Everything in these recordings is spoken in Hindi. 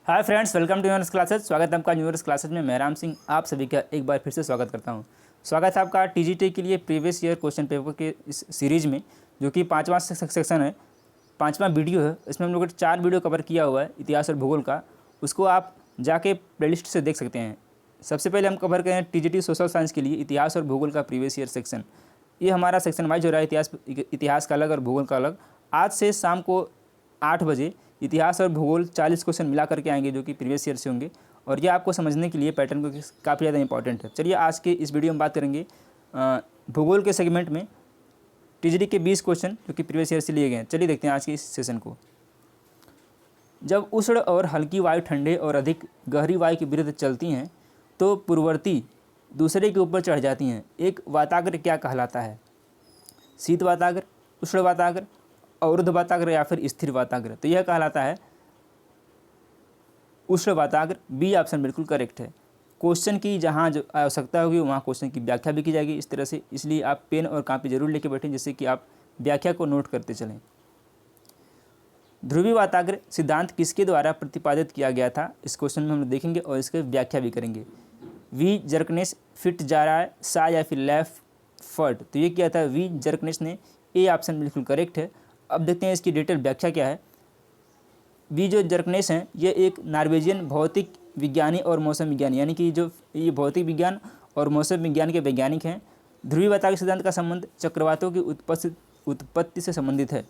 Hi friends, welcome to Universe Classes. स्वागत है आपका यूनिवर्स क्लासेज में। मैं राम सिंह आप सभी का एक बार फिर से स्वागत करता हूं। स्वागत है आपका टीजीटी के लिए प्रीवियस ईयर क्वेश्चन पेपर के इस सीरीज में, जो कि पाँचवां सेक्शन है, पाँचवां वीडियो है। इसमें हम लोगों ने 4 वीडियो कवर किया हुआ है इतिहास और भूगोल का। उसको आप जाके प्लेलिस्ट से देख सकते हैं। सबसे पहले हम कवर करें टीजीटी सोशल साइंस के लिए इतिहास और भूगोल का प्रीवियस ईयर सेक्शन। ये हमारा सेक्शन वाइज हो रहा है, इतिहास का अलग और भूगोल का अलग। आज से शाम को 8 बजे इतिहास और भूगोल 40 क्वेश्चन मिला करके आएंगे, जो कि प्रीवियस ईयर से होंगे। और ये आपको समझने के लिए पैटर्न को काफ़ी ज़्यादा इंपॉर्टेंट है। चलिए आज के इस वीडियो में बात करेंगे भूगोल के सेगमेंट में टीजीटी के 20 क्वेश्चन जो कि प्रीवियस ईयर से लिए गए हैं। चलिए देखते हैं आज के इस सेशन को। जब उष्ण और हल्की वायु ठंडे और अधिक गहरी वायु के विरुद्ध चलती हैं तो पूर्ववर्ती दूसरे के ऊपर चढ़ जाती हैं। एक वाताग्र क्या कहलाता है? शीत वाताग्र, उष्ण वाताग्र, अवरुद्ध वाताग्र या फिर स्थिर वाताग्र? तो यह कहलाता है उष्ण वाताग्र। बी ऑप्शन बिल्कुल करेक्ट है। क्वेश्चन की जहाँ जो आवश्यकता होगी वहाँ क्वेश्चन की व्याख्या भी की जाएगी इस तरह से, इसलिए आप पेन और कापी जरूर लेके बैठें जिससे कि आप व्याख्या को नोट करते चलें। ध्रुवीय वाताग्र सिद्धांत किसके द्वारा प्रतिपादित किया गया था? इस क्वेश्चन में हम देखेंगे और इसकी व्याख्या भी करेंगे। वी जर्कनेस, फिट जारा, सा या फिर लैफर्ड? तो ये क्या था? वी जर्कनेस ने। ए ऑप्शन बिल्कुल करेक्ट है। अब देखते हैं इसकी डिटेल व्याख्या क्या है। वी जो जर्कनेस हैं ये एक नॉर्वेजियन भौतिक विज्ञानी और मौसम विज्ञानी, यानी कि जो ये भौतिक विज्ञान और मौसम विज्ञान के वैज्ञानिक हैं। ध्रुवीय वाताग्र सिद्धांत का संबंध चक्रवातों की उत्पत्ति से संबंधित है।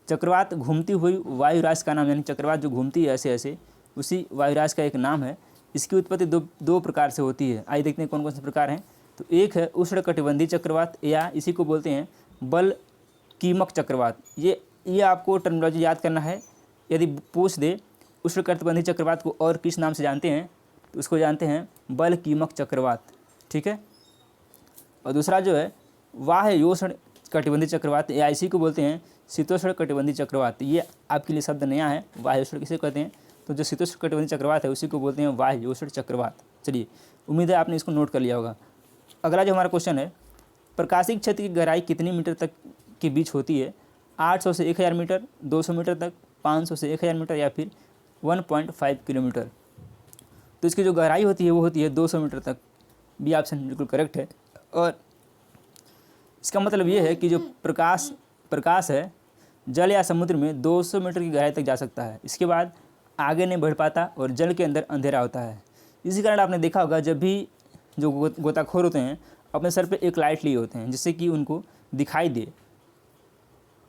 चक्रवात घूमती हुई वायुराशि का नाम, यानी चक्रवात जो घूमती है ऐसे ऐसे, उसी वायुराशि का एक नाम है। इसकी उत्पत्ति दो प्रकार से होती है। आइए देखते हैं कौन कौन से प्रकार हैं। तो एक है उष्णकटिबंधीय चक्रवात, या इसी को बोलते हैं बल कीमक चक्रवात। ये आपको टर्मिनोलॉजी याद करना है। यदि पूछ दे उष्णकटिबंधीय चक्रवात को और किस नाम से जानते हैं तो उसको जानते हैं बल कीमक चक्रवात, ठीक है। और दूसरा जो है वाह्योष्ण कटिबंधीय चक्रवात, या इसी को बोलते हैं शीतोष्ण कटिबंधीय चक्रवात। ये आपके लिए शब्द नया है। वाह्योष्ण किसे कहते हैं? तो जो शीतोष्ण कटिबंधीय चक्रवात है उसी को बोलते हैं वाह्योष्ण चक्रवात। चलिए, उम्मीद है आपने इसको नोट कर लिया होगा। अगला जो हमारा क्वेश्चन है, प्रकाशिक क्षेत्र की गहराई कितनी मीटर तक के बीच होती है? 800 से 1000 मीटर, 200 मीटर तक, 500 से 1000 मीटर या फिर 1.5 किलोमीटर? तो इसकी जो गहराई होती है वो होती है 200 मीटर तक। बी ऑप्शन बिल्कुल करेक्ट है। और इसका मतलब ये है कि जो प्रकाश है जल या समुद्र में 200 मीटर की गहराई तक जा सकता है। इसके बाद आगे नहीं बढ़ पाता और जल के अंदर अंधेरा होता है। इसी कारण आपने देखा होगा जब भी जो गोताखोर होते हैं अपने सर पे एक लाइट लिए होते हैं जिससे कि उनको दिखाई दे।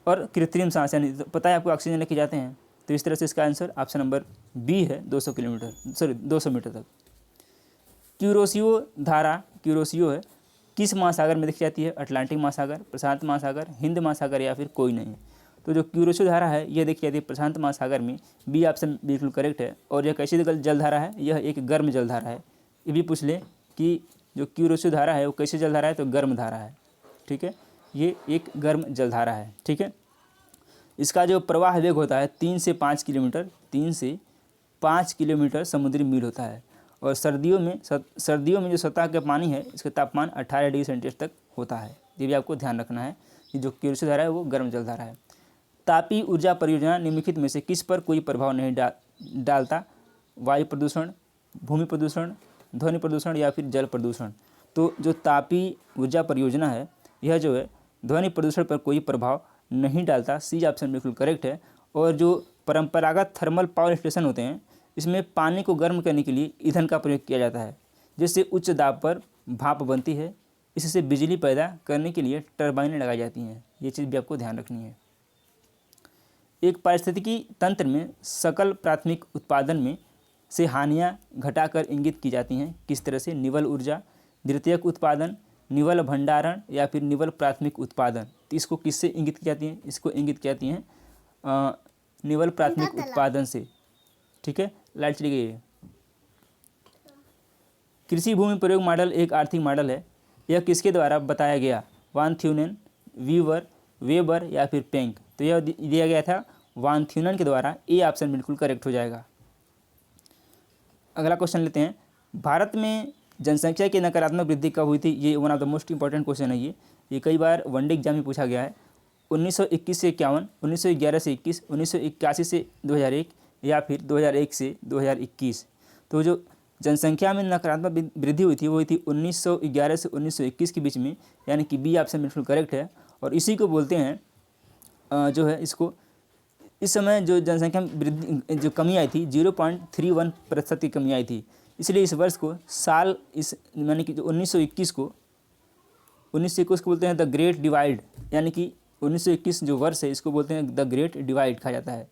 और कृत्रिम सांस, यानी पता है आपको ऑक्सीजन लेके जाते हैं। तो इस तरह से इसका आंसर ऑप्शन नंबर बी है, 200 मीटर तक। क्यूरोसियो धारा, क्यूरोसियो है, किस महासागर में देखी जाती है? अटलांटिक महासागर, प्रशांत महासागर, हिंद महासागर या फिर कोई नहीं? तो जो क्यूरोसियो धारा है यह देखी जाती है प्रशांत महासागर में। बी ऑप्शन बिल्कुल करेक्ट है। और यह कैसी जलधारा है? यह एक गर्म जलधारा है। ये भी पूछ ले कि जो क्यूरोसियो धारा है वो कैसी जलधारा है? तो गर्म धारा है, ठीक है। ये एक गर्म जलधारा है, ठीक है। इसका जो प्रवाह वेग होता है 3 से 5 किलोमीटर, 3 से 5 किलोमीटर समुद्री मील होता है। और सर्दियों में जो सतह का पानी है इसका तापमान 18 डिग्री सेंटीग्रेड तक होता है। ये भी आपको ध्यान रखना है कि जो क्यूरोसियो धारा है वो गर्म जलधारा है। तापीय ऊर्जा परियोजना निम्नलिखित में से किस पर कोई प्रभाव नहीं डालता? वायु प्रदूषण, भूमि प्रदूषण, ध्वनि प्रदूषण या फिर जल प्रदूषण? तो जो तापीय ऊर्जा परियोजना है यह जो है ध्वनि प्रदूषण पर कोई प्रभाव नहीं डालता। सी ऑप्शन बिल्कुल करेक्ट है। और जो परंपरागत थर्मल पावर स्टेशन होते हैं इसमें पानी को गर्म करने के लिए ईंधन का प्रयोग किया जाता है, जिससे उच्च दाब पर भाप बनती है। इससे बिजली पैदा करने के लिए टरबाइनें लगाई जाती हैं। ये चीज़ भी आपको ध्यान रखनी है। एक पारिस्थितिकी तंत्र में सकल प्राथमिक उत्पादन में से हानियाँ घटाकर इंगित की जाती हैं किस तरह से? निवल ऊर्जा, द्वितीयक उत्पादन, निवल भंडारण या फिर निवल प्राथमिक उत्पादन? तो इसको किससे इंगित की जाती हैं? इसको इंगित की जाती हैं निवल प्राथमिक उत्पादन से, ठीक है। लाइट चली गई है। कृषि भूमि प्रयोग मॉडल एक आर्थिक मॉडल है। यह किसके द्वारा बताया गया? वान थ्यूनेन, वीवर, वेबर या फिर पेंक? तो यह दिया गया था वान थ्यूनेन के द्वारा। ए ऑप्शन बिल्कुल करेक्ट हो जाएगा। अगला क्वेश्चन लेते हैं। भारत में जनसंख्या की नकारात्मक वृद्धि कब हुई थी? ये one of the most important question है। ये कई बार वनडे एग्जाम में पूछा गया है। 1921 से 51, 1911 से 21, 1981 से 2001 या फिर 2001 से 2021। तो जो जनसंख्या में नकारात्मक वृद्धि हुई थी वो हुई थी 1911 से 1921 के बीच में, यानी कि बी ऑप्शन बिल्कुल करेक्ट है। और इसी को बोलते हैं जो है इसको, इस समय जो जनसंख्या में वृद्धि जो कमी आई थी 0.31% की कमी आई थी, इसलिए इस वर्ष को साल इस यानी कि जो 1921 को बोलते हैं द ग्रेट डिवाइड, यानी कि 1921 जो वर्ष है इसको बोलते हैं द ग्रेट डिवाइड कहा जाता है।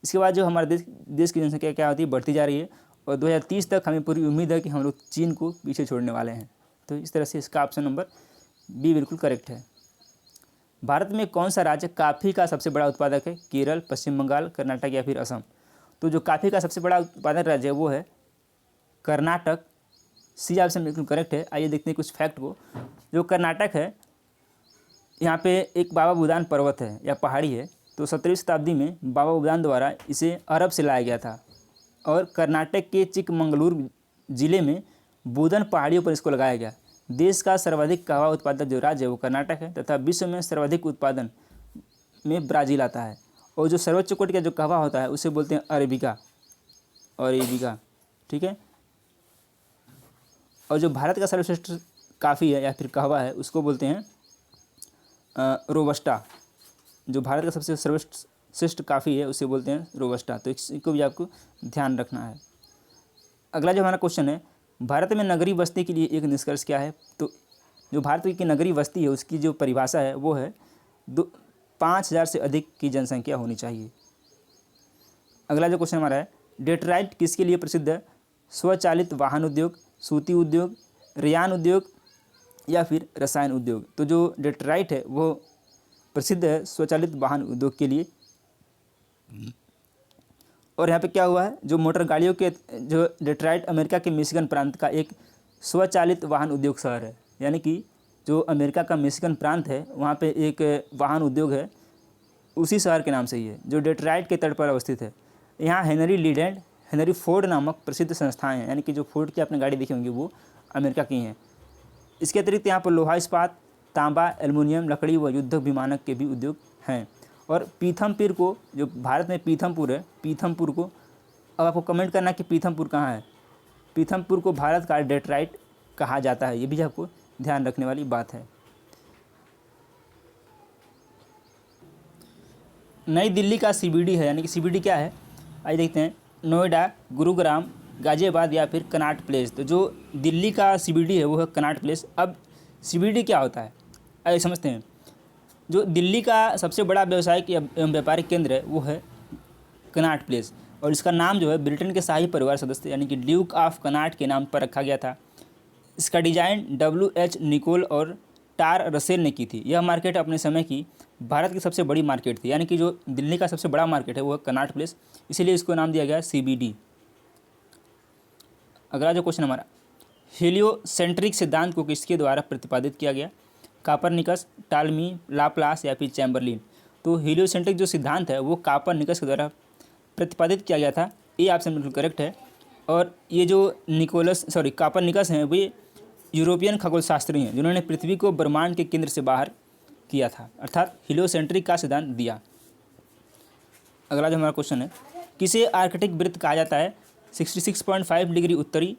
इसके बाद जो हमारे देश की जनसंख्या क्या होती है, बढ़ती जा रही है और 2030 तक हमें पूरी उम्मीद है कि हम लोग चीन को पीछे छोड़ने वाले हैं। तो इस तरह से इसका ऑप्शन नंबर बी बिल्कुल करेक्ट है। भारत में कौन सा राज्य कॉफ़ी का सबसे बड़ा उत्पादक है? केरल, पश्चिम बंगाल, कर्नाटक या फिर असम। तो जो कॉफ़ी का सबसे बड़ा उत्पादक राज्य है वो है कर्नाटक। सी ऑप्शन बिल्कुल करेक्ट है। आइए देखते हैं कुछ फैक्ट को। जो कर्नाटक है यहाँ पे एक बाबा बुदान पर्वत है या पहाड़ी है, तो 17वीं शताब्दी में बाबा बुदान द्वारा इसे अरब से लाया गया था और कर्नाटक के चिकमंगलूर जिले में बुदन पहाड़ियों पर इसको लगाया गया। देश का सर्वाधिक कहवा उत्पादक जो राज्य है वो कर्नाटक है तथा विश्व में सर्वाधिक उत्पादन में ब्राज़ील आता है। और जो सर्वोच्च कोटि का जो कहवा होता है उसे बोलते हैं अरेबिका, ठीक है। और जो भारत का सर्वश्रेष्ठ काफ़ी है या फिर कहवा है उसको बोलते हैं रोबस्टा। जो भारत का सबसे सर्वश्रेष्ठ काफ़ी है उसे बोलते हैं रोबस्टा। तो इसको भी आपको ध्यान रखना है। अगला जो हमारा क्वेश्चन है, भारत में नगरीय बस्ती के लिए एक निष्कर्ष क्या है? तो जो भारत की नगरीय बस्ती है उसकी जो परिभाषा है वो है 5,000 से अधिक की जनसंख्या होनी चाहिए। अगला जो क्वेश्चन हमारा है, डेट्राइट किसके लिए प्रसिद्ध है? स्वचालित वाहन उद्योग, सूती उद्योग, रेयान उद्योग या फिर रसायन उद्योग। तो जो डेट्राइट है वो प्रसिद्ध है स्वचालित वाहन उद्योग के लिए। और यहाँ पे क्या हुआ है, जो मोटर गाड़ियों के जो डेट्राइट अमेरिका के मिशिगन प्रांत का एक स्वचालित वाहन उद्योग शहर है, यानी कि जो अमेरिका का मिशिगन प्रांत है वहाँ पे एक वाहन उद्योग है, उसी शहर के नाम से ही है जो डेट्राइट के तट पर अवस्थित है। यहाँ Henry lead and Henry Ford नामक प्रसिद्ध संस्थाएं हैं, यानी कि जो फोर्ड की आपने गाड़ी देखी होंगी वो अमेरिका की हैं। इसके अतिरिक्त यहाँ पर लोहा इस्पात, तांबा, एल्युमिनियम, लकड़ी व युद्ध विमानक के भी उद्योग हैं। और पीथमपुर को, जो भारत में पीथमपुर है, पीथमपुर को अब आपको कमेंट करना कि पीथमपुर कहाँ है। पीथमपुर को भारत का डेट्राइट कहा जाता है, ये भी आपको ध्यान रखने वाली बात है। नई दिल्ली का सीबीडी है, यानी कि सीबीडी क्या है आइए देखते हैं। नोएडा, गुरुग्राम, गाजियाबाद या फिर कनॉट प्लेस। तो जो दिल्ली का सीबीडी है वो है कनॉट प्लेस। अब सीबीडी क्या होता है आइए समझते हैं। जो दिल्ली का सबसे बड़ा व्यावसायिक एवं व्यापारिक केंद्र है वो है कनॉट प्लेस और इसका नाम जो है ब्रिटेन के शाही परिवार सदस्य यानी कि ड्यूक ऑफ कनॉट के नाम पर रखा गया था। इसका डिजाइन WH निकोल और टार रसेल ने की थी। यह मार्केट अपने समय की भारत की सबसे बड़ी मार्केट थी, यानी कि जो दिल्ली का सबसे बड़ा मार्केट है वो है कनॉट प्लेस, इसीलिए इसको नाम दिया गया CBD। अगला जो क्वेश्चन हमारा, हेलियोसेंट्रिक सिद्धांत को किसके द्वारा प्रतिपादित किया गया? कापरनिकस, टालमी, लाप्लास या फिर चैम्बरलिन। तो हेलियोसेंट्रिक जो सिद्धांत है वो कापरनिकस के द्वारा प्रतिपादित किया गया था, ये ऑप्शन बिल्कुल करेक्ट है। और ये जो कापरनिकस हैं वे यूरोपियन खगोलशास्त्री हैं जिन्होंने पृथ्वी को ब्रह्मांड के केंद्र से बाहर किया था, अर्थात हेलियोसेंट्रिक का सिद्धांत दिया। अगला जो हमारा क्वेश्चन है, किसे आर्कटिक वृत्त कहा जाता है? 66.5 डिग्री उत्तरी,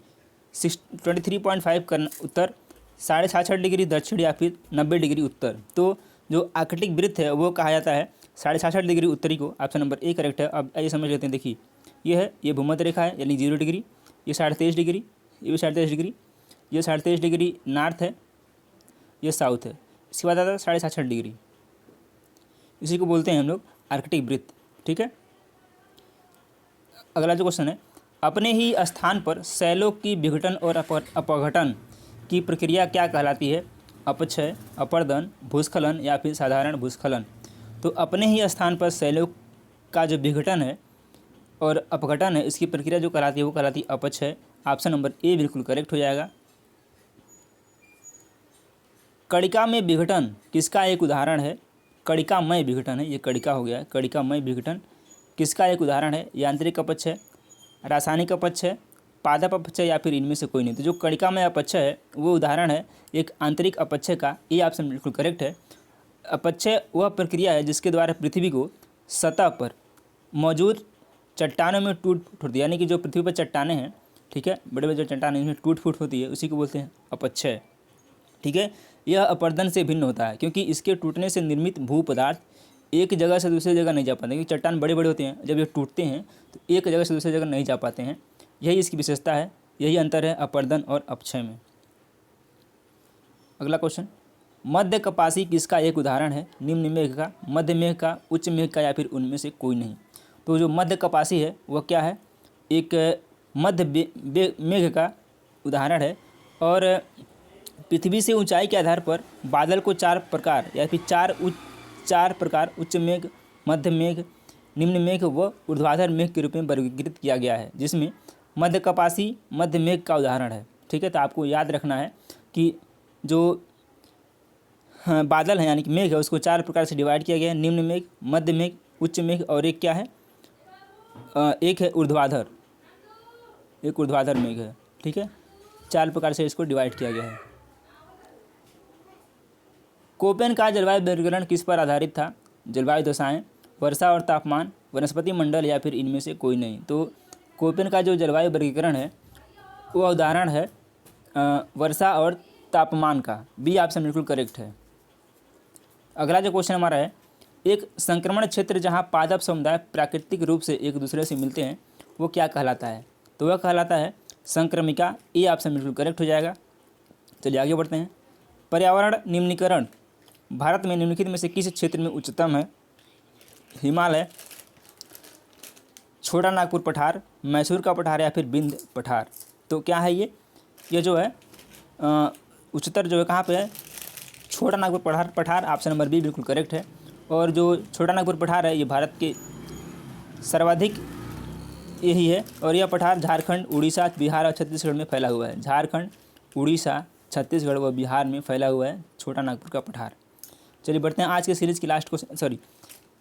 23.5 उत्तर, 66.5 डिग्री दक्षिण या फिर 90 डिग्री उत्तर। तो जो आर्कटिक वृत्त है वो कहा जाता है 66.5 डिग्री उत्तरी को। ऑप्शन नंबर ए करेक्ट है। अब आइए समझ लेते हैं। देखिए ये भूमध्य रेखा है यानी 0 डिग्री, ये 23.5 डिग्री, ये भी 23.5 डिग्री, ये 23.5 डिग्री नॉर्थ है, ये साउथ है। इसके बाद आता है 66.5 डिग्री, इसी को बोलते हैं हम लोग आर्कटिक वृत्त, ठीक है। अगला जो क्वेश्चन है, अपने ही स्थान पर शैलों की विघटन और अपघटन की प्रक्रिया क्या कहलाती है? अपक्षय, अपर्दन, भूस्खलन या फिर साधारण भूस्खलन। तो अपने ही स्थान पर शैलों का जो विघटन है और अपघटन है इसकी प्रक्रिया जो कहलाती है वो कहलाती है अपक्षय। ऑप्शन नंबर ए बिल्कुल करेक्ट हो जाएगा। कणिका में विघटन किसका एक उदाहरण है? कणिकामय विघटन है, ये कणिका हो गया है। कणिकामय विघटन किसका एक उदाहरण है? यांत्रिक अपक्षय, रासायनिक अपक्षय, पादप अपक्षय या फिर इनमें से कोई नहीं। तो जो कणिकामय अपक्षय है वो उदाहरण है एक आंतरिक अपक्षय का, ये ऑप्शन बिल्कुल करेक्ट है। अपक्षय वह प्रक्रिया है जिसके द्वारा पृथ्वी को सतह पर मौजूद चट्टानों में टूट फूट होती है, यानी कि जो पृथ्वी पर चट्टानें हैं, ठीक है, बड़े बड़े जो चट्टानें इनमें टूट फूट होती है, उसी को बोलते हैं अपक्षय, ठीक है। यह अपर्दन से भिन्न होता है क्योंकि इसके टूटने से निर्मित भू पदार्थ एक जगह से दूसरी जगह नहीं जा पाते, क्योंकि चट्टान बड़े बड़े होते हैं, जब ये टूटते हैं तो एक जगह से दूसरी जगह नहीं जा पाते हैं। यही इसकी विशेषता है, यही अंतर है अपर्दन और अपक्षय में। अगला क्वेश्चन, मध्य कपासी किसका एक उदाहरण है? निम्न मेघ का, मध्य मेघ का, उच्च मेघ का या फिर उनमें से कोई नहीं। तो जो मध्य कपासी है वह क्या है? एक मध्य मेघ का उदाहरण है। और पृथ्वी से ऊंचाई के आधार पर बादल को चार प्रकार या फिर चार प्रकार उच्च मेघ, मध्य मेघ, निम्न मेघ व ऊर्ध्वाधर मेघ के रूप में वर्गीकृत किया गया है, जिसमें मध्य कपासी मध्य मेघ का उदाहरण है, ठीक है। तो आपको याद रखना है कि जो बादल है यानी कि मेघ है उसको चार प्रकार से डिवाइड किया गया है, निम्न मेघ, मध्य मेघ, उच्च मेघ और एक क्या है, एक है ऊर्ध्वाधर, एक ऊर्ध्वाधर मेघ है, ठीक है। चार प्रकार से इसको डिवाइड किया गया है। कोपेन का जलवायु वर्गीकरण किस पर आधारित था? जलवायु दशाएं, वर्षा और तापमान, वनस्पति मंडल या फिर इनमें से कोई नहीं। तो कोपेन का जो जलवायु वर्गीकरण है वह उदाहरण है वर्षा और तापमान का। बी ऑप्शन बिल्कुल करेक्ट है। अगला जो क्वेश्चन हमारा है, एक संक्रमण क्षेत्र जहां पादप समुदाय प्राकृतिक रूप से एक दूसरे से मिलते हैं वो क्या कहलाता है? तो वह कहलाता है संक्रमिका। ए ऑप्शन बिल्कुल करेक्ट हो जाएगा। चलिए आगे बढ़ते हैं। पर्यावरण निम्नीकरण भारत में निम्नलिखित में से किस क्षेत्र में उच्चतम है? हिमालय, छोटा नागपुर पठार, मैसूर का पठार या फिर बिंद पठार। तो क्या है ये जो है उच्चतर जो है कहाँ पे है? छोटा नागपुर पठार ऑप्शन नंबर बी बिल्कुल करेक्ट है। और जो छोटा नागपुर पठार है ये भारत के सर्वाधिक यही है। और यह पठार झारखंड, उड़ीसा, बिहार और छत्तीसगढ़ में फैला हुआ है। झारखंड, उड़ीसा, छत्तीसगढ़ व बिहार में फैला हुआ है छोटा नागपुर का पठार। चलिए बढ़ते हैं आज के सीरीज़ की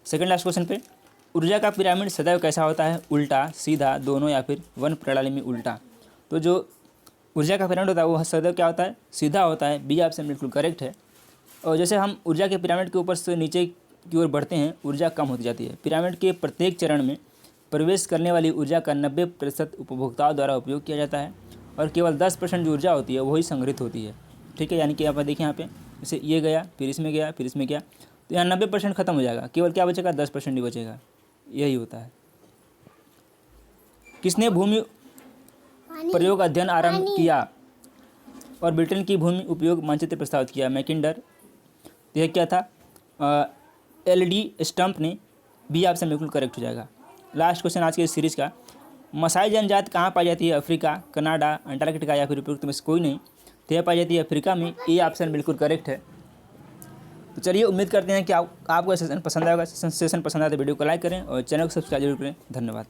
सेकंड लास्ट क्वेश्चन पे। ऊर्जा का पिरामिड सदैव कैसा होता है? उल्टा, सीधा, दोनों या फिर वन प्रणाली में उल्टा। तो जो ऊर्जा का पिरामिड होता है वो सदैव क्या होता है? सीधा होता है। बी ऑप्शन बिल्कुल करेक्ट है। और जैसे हम ऊर्जा के पिरामिड के ऊपर से नीचे की ओर बढ़ते हैं ऊर्जा कम होती जाती है। पिरामिड के प्रत्येक चरण में प्रवेश करने वाली ऊर्जा का 90% उपभोक्ताओं द्वारा उपयोग किया जाता है और केवल 10% जो ऊर्जा होती है वही संग्रहित होती है, ठीक है। यानी कि आप देखिए यहाँ पे जैसे ये गया, फिर इसमें गया, फिर इसमें गया, तो यहाँ 90% खत्म हो जाएगा, केवल क्या बचेगा? 10% ही बचेगा। यही होता है। किसने भूमि प्रयोग अध्ययन आरंभ किया और ब्रिटेन की भूमि उपयोग मानचित्र प्रस्तावित किया? मैकिंडर। यह क्या था? LD स्टम्प ने। बी ऑप्शन बिल्कुल करेक्ट हो जाएगा। लास्ट क्वेश्चन आज के सीरीज़ का, मसाई जनजाति कहाँ पाई जाती है? अफ्रीका, कनाडा, अंटार्कटिका या फिर उपयुक्त में से कोई नहीं। तो यह पाई जाती है अफ्रीका में। ए ऑप्शन बिल्कुल करेक्ट है। तो चलिए उम्मीद करते हैं कि आपको सेशन पसंद आएगा। सेशन पसंद आए तो वीडियो को लाइक करें और चैनल को सब्सक्राइब जरूर करें। धन्यवाद।